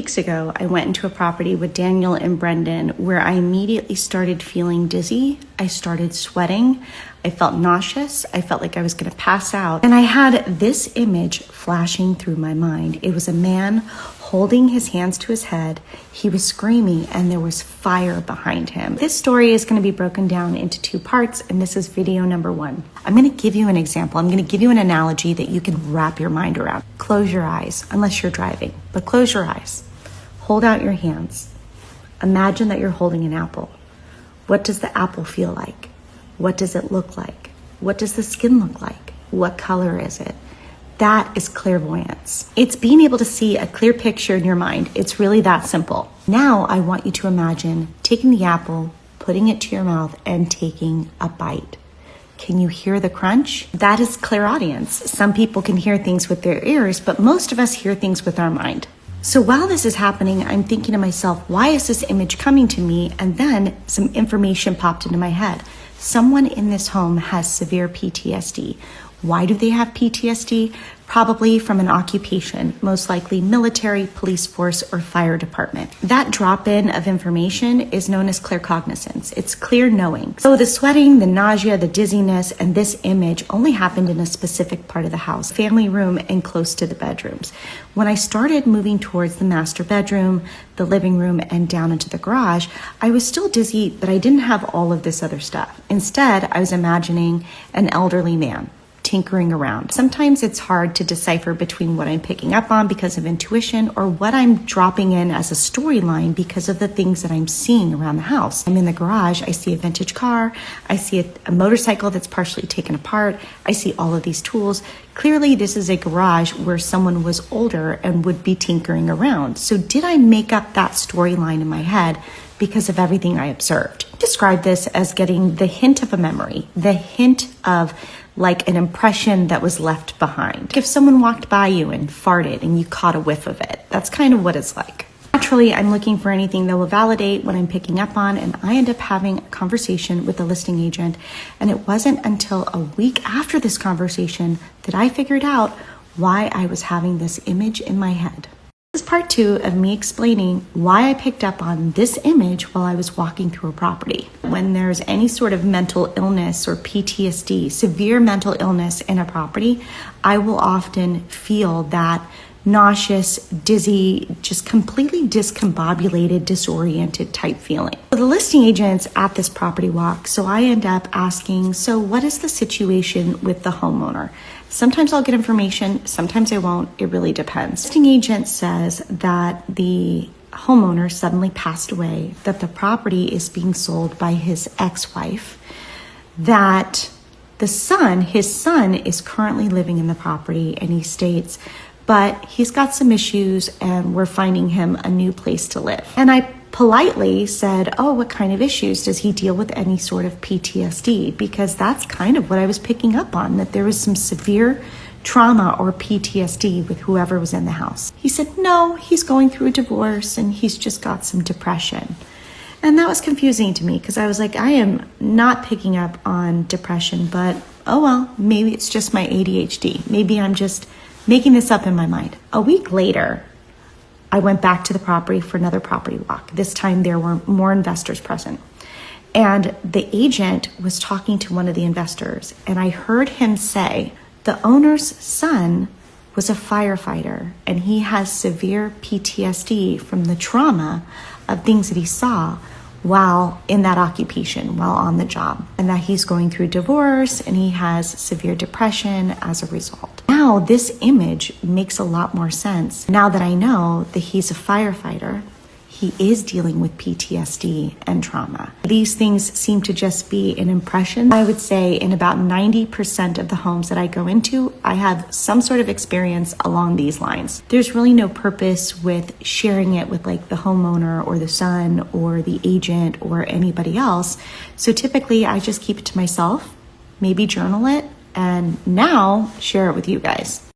Weeks ago, I went into a property with Daniel and Brendan where I immediately started feeling dizzy. I started sweating. I felt nauseous. I felt like I was going to pass out. And I had this image flashing through my mind. It was a man holding his hands to his head. He was screaming and there was fire behind him. This story is going to be broken down into 2 parts, and this is video number 1. I'm going to give you an example. I'm going to give you an analogy that you can wrap your mind around. Close your eyes, unless you're driving, but close your eyes. Hold out your hands. Imagine that you're holding an apple. What does the apple feel like? What does it look like? What does the skin look like? What color is it? That is clairvoyance. It's being able to see a clear picture in your mind. It's really that simple. Now I want you to imagine taking the apple, putting it to your mouth, and taking a bite. Can you hear the crunch? That is clairaudience. Some people can hear things with their ears, but most of us hear things with our mind. So while this is happening, I'm thinking to myself, why is this image coming to me? And then some information popped into my head. Someone in this home has severe PTSD. Why do they have PTSD? Probably from an occupation, most likely military, police force, or fire department. That drop-in of information is known as claircognizance. It's clear knowing. So the sweating, the nausea, the dizziness, and this image only happened in a specific part of the house, family room and close to the bedrooms. When I started moving towards the master bedroom, the living room, and down into the garage, I was still dizzy, but I didn't have all of this other stuff. Instead, I was imagining an elderly man tinkering around. Sometimes it's hard to decipher between what I'm picking up on because of intuition or what I'm dropping in as a storyline because of the things that I'm seeing around the house. I'm in the garage, I see a vintage car, I see a motorcycle that's partially taken apart, I see all of these tools. Clearly, this is a garage where someone was older and would be tinkering around. So did I make up that storyline in my head because of everything I observed? Describe this as getting the hint of a memory, the hint of like an impression that was left behind. If someone walked by you and farted and you caught a whiff of it, that's kind of what it's like. Naturally, I'm looking for anything that will validate what I'm picking up on, and I end up having a conversation with the listing agent. And it wasn't until a week after this conversation that I figured out why I was having this image in my head. This is part 2 of me explaining why I picked up on this image while I was walking through a property. When there's any sort of mental illness or PTSD, severe mental illness in a property, I will often feel that nauseous, dizzy, just completely discombobulated, disoriented type feeling. The listing agent's at this property walk, so I end up asking, so what is the situation with the homeowner? Sometimes I'll get information, sometimes I won't. It really depends. The listing agent says that the homeowner suddenly passed away, that the property is being sold by his ex-wife, that his son is currently living in the property, and he states, but he's got some issues and we're finding him a new place to live. And I politely said, oh, what kind of issues? Does he deal with any sort of PTSD? Because that's kind of what I was picking up on, that there was some severe trauma or PTSD with whoever was in the house. He said, no, he's going through a divorce and he's just got some depression. And that was confusing to me because I was like, I am not picking up on depression, but oh well, maybe it's just my ADHD. Maybe I'm just making this up in my mind. A week later, I went back to the property for another property walk. This time there were more investors present. And the agent was talking to one of the investors, and I heard him say, the owner's son was a firefighter, and he has severe PTSD from the trauma of things that he saw while in that occupation, while on the job, and that he's going through divorce and he has severe depression as a result. Now this image makes a lot more sense. Now that I know that he's a firefighter, he is dealing with PTSD and trauma. These things seem to just be an impression. I would say in about 90% of the homes that I go into, I have some sort of experience along these lines. There's really no purpose with sharing it with like the homeowner or the son or the agent or anybody else. So typically I just keep it to myself, maybe journal it, and now share it with you guys.